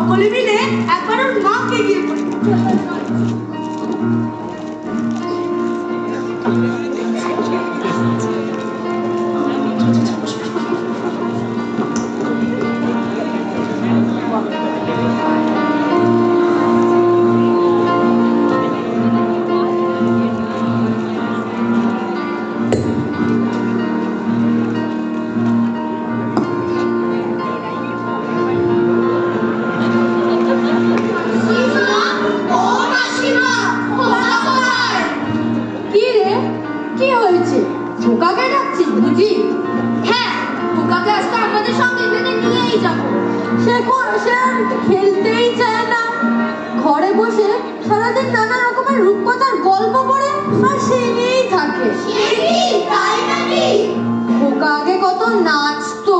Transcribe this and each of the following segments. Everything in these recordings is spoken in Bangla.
সকলে মিলে একবার ওর মাকে গিয়ে বলি। খেলতেই চায় না, ঘরে বসে সারাদিন নানা রকমের রূপকথার গল্প পড়ে আর সেই নিয়েই থাকে। খোকা আগে কত নাচতো,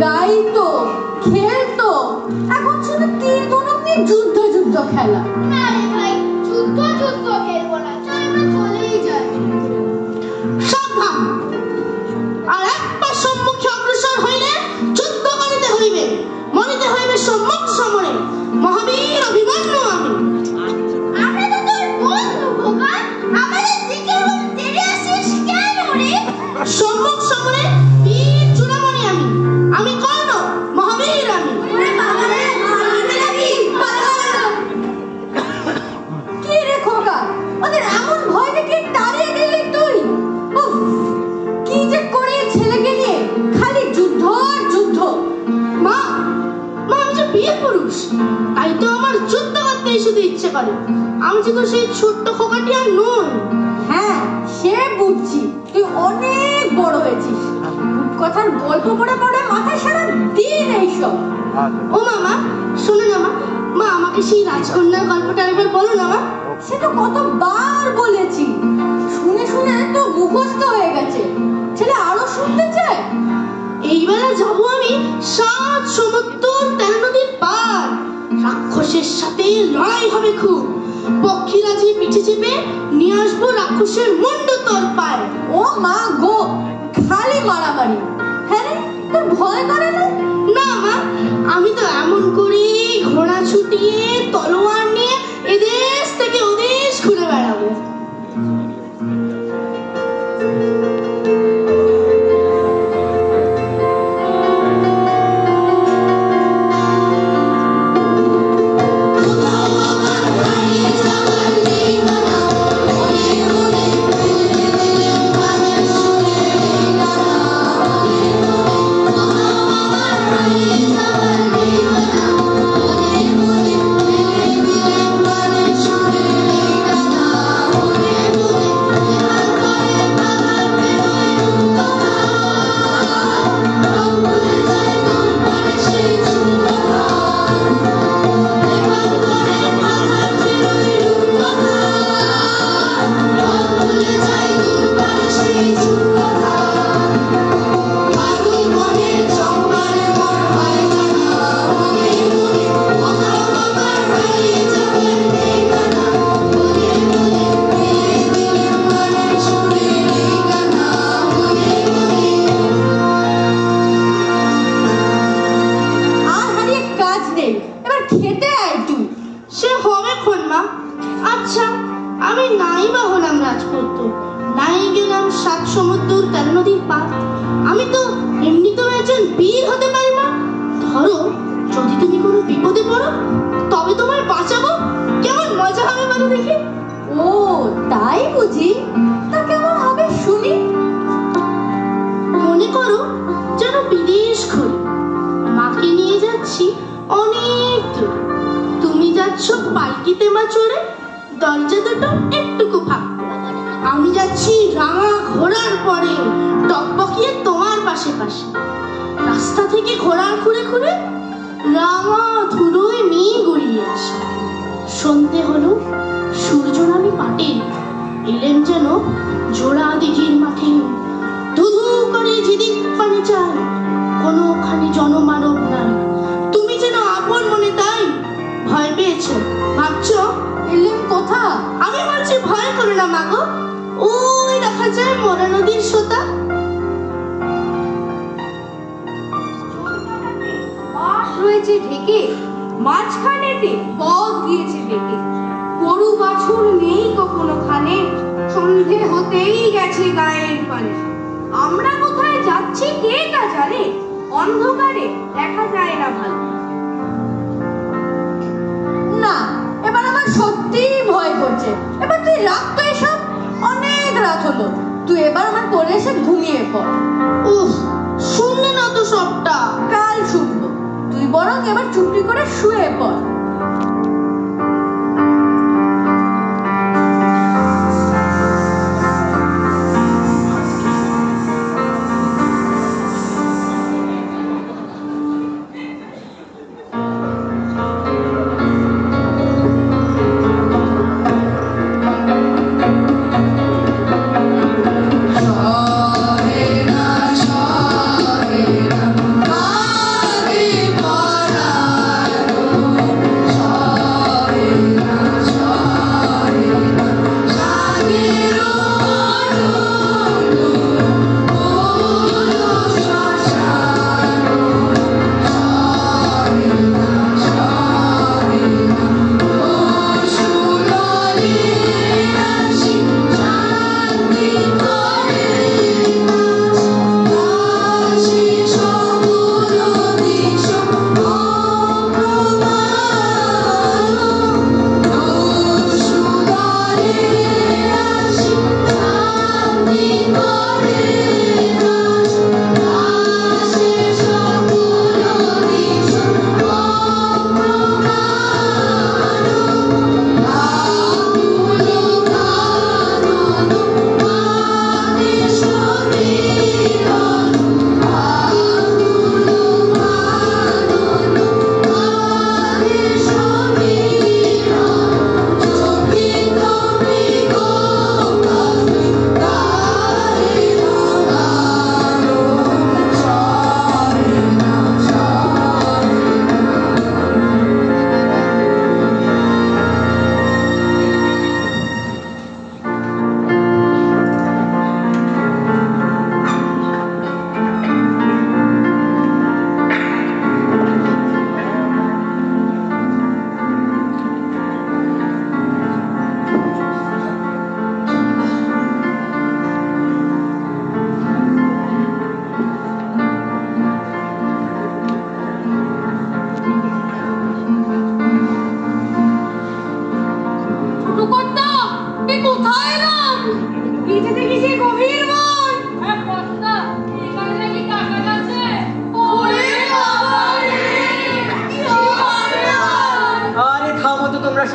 গাইতো, খেলতো, এখন শুধু তীর ধনুক নিয়ে যুদ্ধ যুদ্ধ খেলা। না রে ভাই, যুদ্ধ যুদ্ধ খেলবো না, চল আমরা চলেই যাই। সাবধান, আর একবার সম্মুখে অগ্রসর হইলে যুদ্ধ করিতে হইবে, মরিতে হইবে সম্মুখ সমরে। মহাবীর অভিমন্যু আমি। আমরা তো তোর বন্ধু খোকা, আমাদের দিকে তেড়ে আসিস কেন রে? সম্মুখ সমরে বীর চূড়ামণি আমি, আমি কর্ণ, মহাবীর আমি। কি রে খোকা, ওদের এমন ভয় দেখে তাড়িয়ে দিলি তুই? কি যে করে ছেলেকে নিয়ে, খালি যুদ্ধ আর যুদ্ধ। মা, আমি যে বিয়ে পুরুষ, তাই তো আমার যুদ্ধ করতেই শুধু ইচ্ছে করে। আমি যে তো সেই ছোট্ট খোকাটি আর নই। হ্যাঁ, সে বুঝছি, তুই অনেক বড় হয়েছিস। কথার গল্প পড়ে পড়ে মাথায় সারা দিন এইসব। ও মামা, শোনো না মা, আমাকে সেই রাজকন্যার গল্পটা একবার বলো না মা। সে তো কতবার বলেছি, শুনে শুনে তো মুখস্থ হয়ে গেছে। ছেলে আরো শুনতে চায়? এইবেলা যাবো আমি 7 সমুদ্র 13 নদীর পার। রাক্ষসের সাথে লড়াই হবে খুব। পক্ষীরাজি পিছে চেপে নিয়ে আসবো রাক্ষসের মুন্ড তোর পায়। ও মা গো, খালি মারামারি। হ্যাঁ রে, তোর ভয় করে না? না মা, আমি তো এমন করে ঘোড়া ছুটিয়ে তলোয়ার নিয়ে এদেশ থেকে ওদেশ ঘুরে বেড়াবো। মাঝখানেতে বক গিয়েছে ডেকে। গরু বাছুর নেই কখনো খানে, সন্ধে হতেই গেছে গায়ের পানে। আমরা কোথায় যাচ্ছি কে তা জানে, অন্ধকারে দেখা যায় না ভালো। না, এবার আমার সত্যিই ভয় করছে। এবার তুই রাখ তো এসব, অনেক রাত হলো। তুই এবার আমার কোলে এসে ঘুমিয়ে পড়। উফ, শুনলি না তো সবটা? কাল শুনবো। তুই বরং এবার চুপটি করে শুয়ে পড়।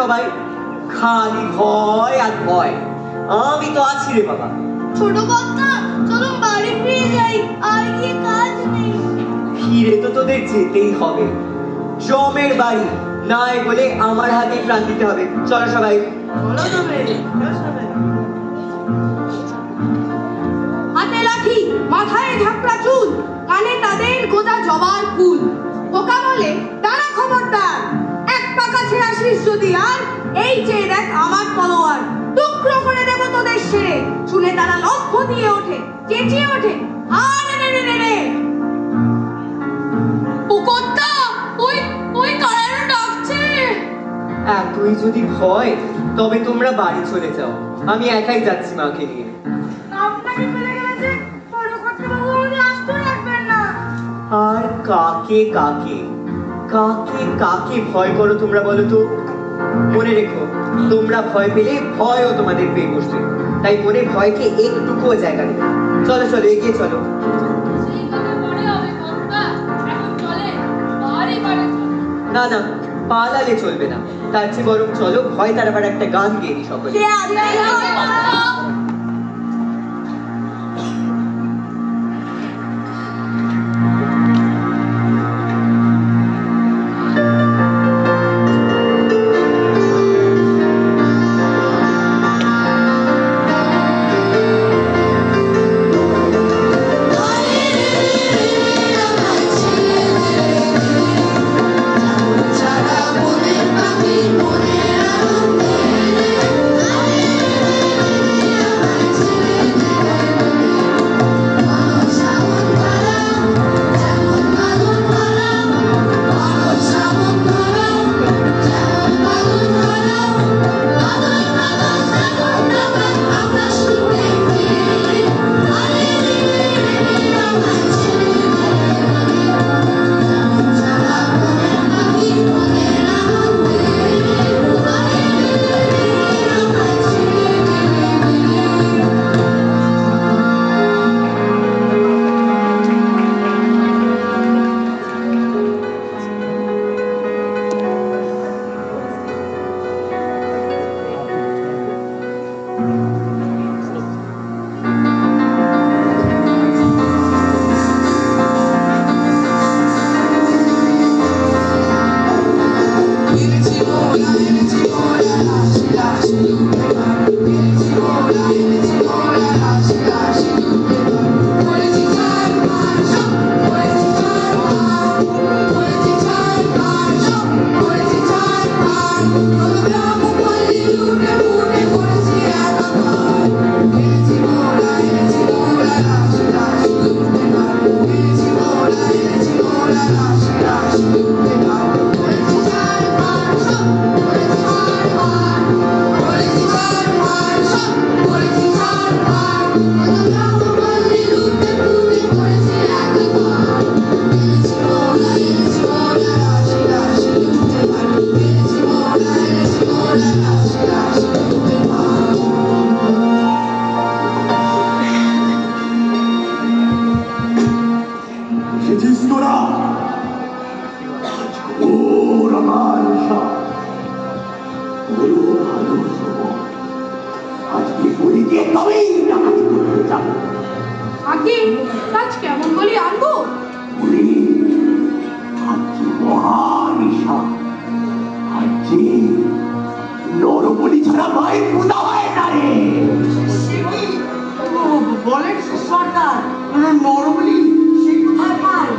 সবাই খালি ভয় আর ভয়। আমি তো আছি রে বাবা। ছোট কথা, চলো বাড়ি ফিরে যাই, আর কি কাজ নেই। ফিরে তো তোদের যেতেই হবে, জমের বাড়ি নাই বলে আমার হাতে প্রাণ দিতে হবে। চলো সবাই। হাতে লাঠি, মাথায় ঝাপড়া চুল, কানে তাদের গোদা জবার ফুল। খোকা বলে, দাঁড়া খবরদার, এক পাকা ছেঁড়া শীষ যদি আর এই চেয়ে দেখ আমার তলোয়ার, টুকরো করে দেব তোদের সেরে। শুনে তারা লক্ষ দিয়ে ওঠে, চেঁচিয়ে ওঠে, আরে রে রে রে রে। পুকুরটা, ওই কারারও ডাকছে। এতই যদি ভয় তবে তোমরা বাড়ি চলে যাও, আমি একাই যাচ্ছি মাকে নিয়ে। আপনাকে ফেলে গেছে, বড় কর্তাবাবু আমাদের আসতেও রাখবেন না। আর কাকে কাকে কাকে কাকে ভয় করো তোমরা বলো তো? মনে রেখো, তোমরা ভয় পেলে ভয়ও তোমাদের পেয়ে বসবে, তাই মনে ভয়কে একটুকুও জায়গা নেই। চলো চলো, এগিয়ে চলো। না না, পালালে চলবে না, তার চেয়ে বরং চলো ভয় তারাবার একটা গান গেয়ে নি সকলে। মনে দেখেছিস তোরা? ঘোর মানসা ভালো সময় আজকে বলি দিয়ে তবেই ডাকাতি করতে যাবো। আগে কাজ কেমন বলি আনবো? বলি আজকে মহানিশা, আজকে নরবলি ছাড়া মায়ের পূজা হয় না রে। বলেন সরকার, নরবলি সে কোথায় পায়?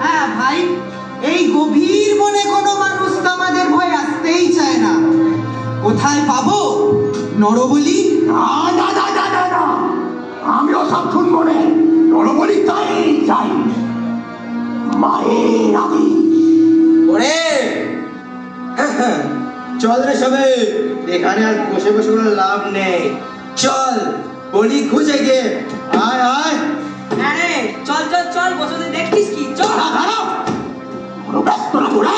হ্যাঁ ভাই, এই গভীর মনে কোনো মানুষ তো আমাদের ভয় আসতেই চায় না। কোথায় পাবো নরবলি? না না না না না, আমিও সব শুনবো রে। নরবলি তাই চাই, মায়ের আদেশ। ওরে চল রে সবে, এখানে আর বসে বসে কোনো লাভ নেই। চল বলি খুঁজে গে। আয় আয়। আরে চল চল চল, বসে দেখছিস কি? চল। কোনো ব্যস্ত না তোরা,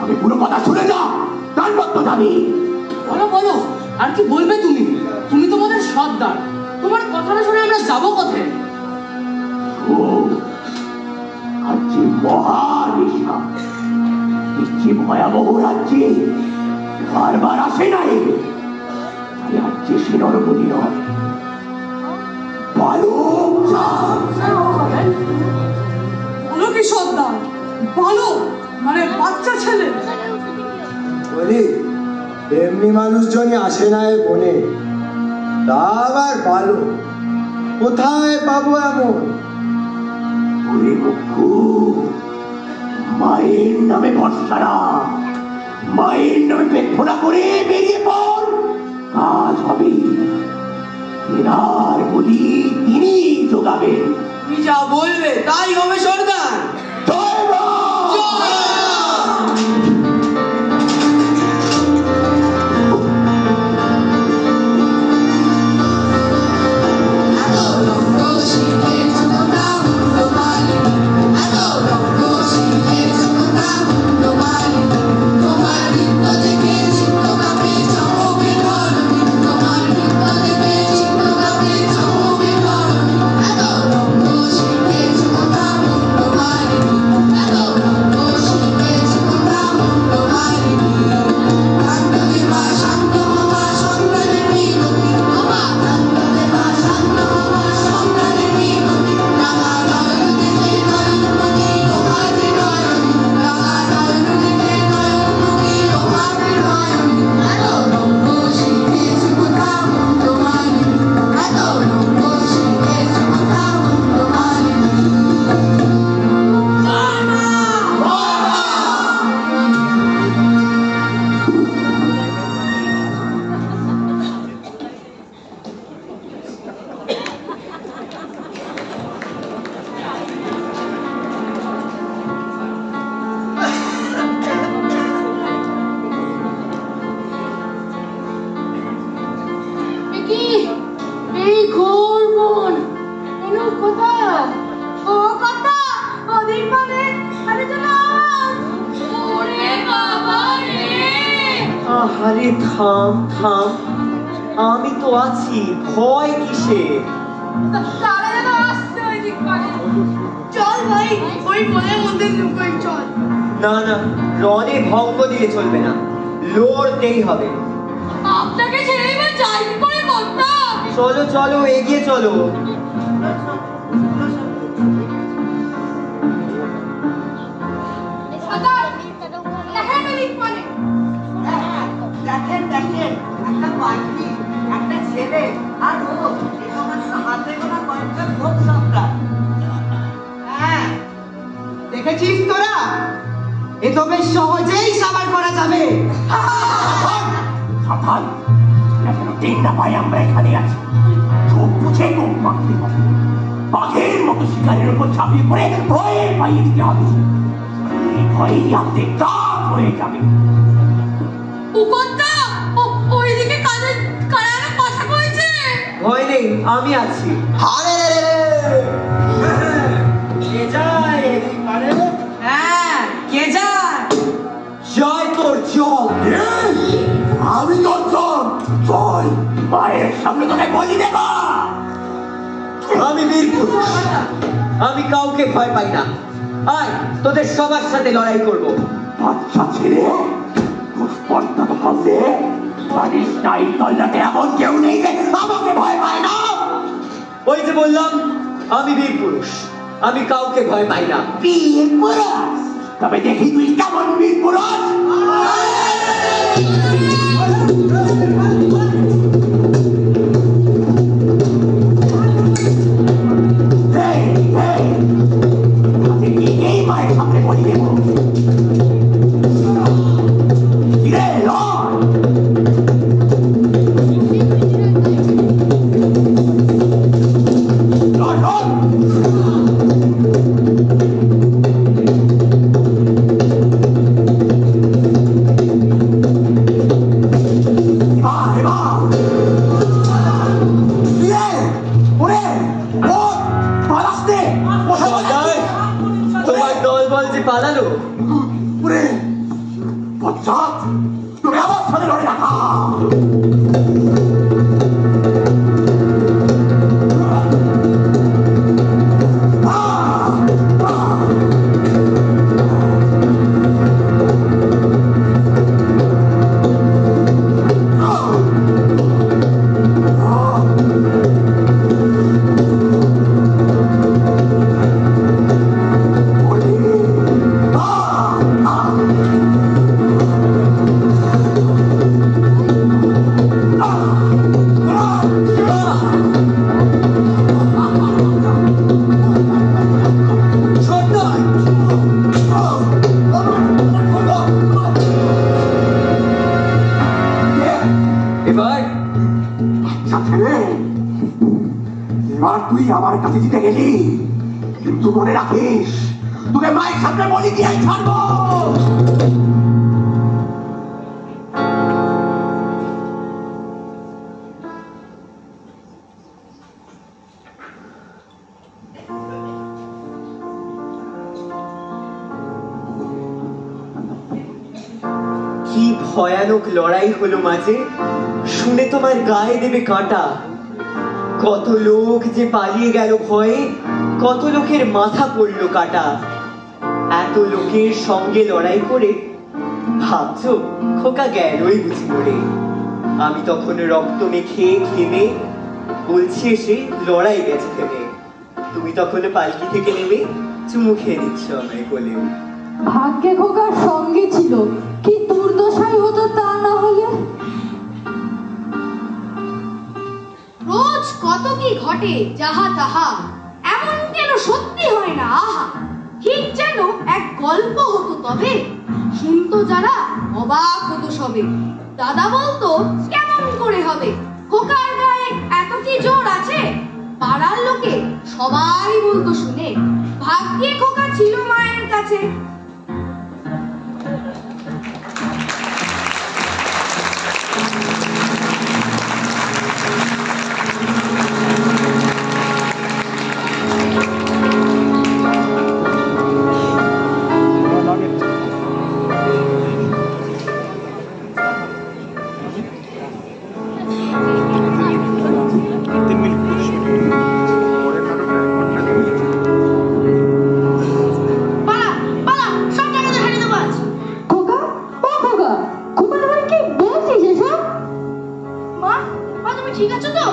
আমি পুরো কথা শুনে যা, তারপর তো যাবি। বলো বলো, আর কি বলবে তুমি? তুমি তো আমাদের সর্দার, তোমার কথাটা শুনে আমরা যাবো কোথায়? ও আজকে মহানিশা, ইচ্ছে ভয়াবহ রাজ্যে বারবার আসে নাই। আজকে সে নরবলি নয়, বালক। বলো কি সর্দার? বলো, মানে বাচ্চা ছেলে? বলি এমনি মানুষজনই আসে না এ বনে, তা আবার ভালো। কোথায় পাবো এমন? ওরে মুখু, মায়ের নামে ভরসারা, মায়ের নামে পেট ফোড়া করে বেরিয়ে পড়, কাজ হবে। কেনার বলি তিনি জোগাবেন। তুমি যা বলবে তাই হবে সর্দার। জয় মা! আরে থাম থাম, আমি তো আছি, ভয় কিসে? চল ভাই, ওই বনের মধ্যে লুকোই চল। না না, রনে ভঙ্গ দিলে চলবে না, লড়তেই হবে। আপনাকে ছেড়ে এবার যাই কি করে করতাম? চলো চলো, এগিয়ে চলো। দেখেন দেখেন, একটা পাখি, একটা ছেলে, আর ও হাতে গোনা কয়েকটা ভোগ সামলা। হ্যাঁ, দেখেছিস তোরা? এ তো বেশ সহজেই সাবার করা যাবে। সাবধান, যেন টের না পাই আমরা এখানে আছি। চোখ বুঝে মুখ মাখতে হবে, বাঘের মতো শিকারের উপর ঝাঁপিয়ে পড়ে ভয়ে পাইয়ে দিতে হবে। এই ভয়েই আমাদের কাজ হয়ে যাবে। ওইদিকে কাজে কারা কথা কইছে? ভয় নেই, আমি আছি। কে যায় এদিক পারে? হ্যাঁ, কে যায়? জয় তোর জল। আমি তো চল, মায়ের সামনে তোকে বলি দেবা। আমি বীর পুরুষ, আমি কাউকে ভয় পাই না। আয় তোদের সবার সাথে লড়াই করব। বাচ্চা ছেলে, স্পর্ধা তো করলে বাড়ির নাই তল্লাটে এমন কেউ নেই যে আমাকে ভয় পায় না। ওই যে বললাম আমি বীর পুরুষ, আমি কাউকে ভয় পাই না। বীর পুরুষ? তবে দেখি তুই কেমন বীর পুরুষ। এই মায়ের সামনে বলি দেব। তোমার দল বল যে পালালো। তুমি আমার সাথে লড়ে রাখা। এবার তুই আমার কাছে জিতে গেলি, কিন্তু মনে রাখিস তোকে মায়ের সামনে বলি দিয়ে ছাড়বো। কি ভয়ানক লড়াই হলো মাঝে, শুনে তোমার গায়ে দেবে কাঁটা। কত লোক যে পালিয়ে গেল ভয়ে, কত লোকের মাথা পড়লো কাটা। এত লোকের সঙ্গে লড়াই করে ভাবছো খোকা গেলই বুঝি মরে। আমি তখন রক্ত মেখে ঘেমে বলছি এসে লড়াই গেছে থেমে। তুমি তখন পালকি থেকে নেমে চুমু খেয়ে নিচ্ছ আমায় কোলে। ভাগ্যে খোকার সঙ্গে ছিল, কি দুর্দশাই হতো তা না হলে। রোজ কত কি ঘটে যাহা তাহা, এমন কেন সত্যি হয় না আহা। ঠিক যেন এক গল্প হতো তবে, শুনতো যারা অবাক হতো সবে। দাদা বলতো কেমন করে হবে, খোকার গায়ে এত কি জোর আছে। পাড়ার লোকে সবাই বলতো শুনে, ভাগ্যে খোকা ছিল মায়ের কাছে। ঠিক আছে তো?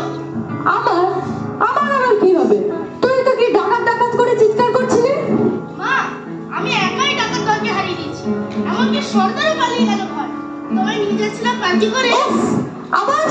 আমার আবার কি হবে? তুই তো কি ডাকাত ডাকাত করে চিৎকার করছিলি। মা, আমি একাই ডাকাত দলকে হারিয়ে দিয়েছি, এমনকি সর্দারও পালিয়ে গেল ঘর। তোমায় নিয়ে যাচ্ছিলাম পালকি করে। আবার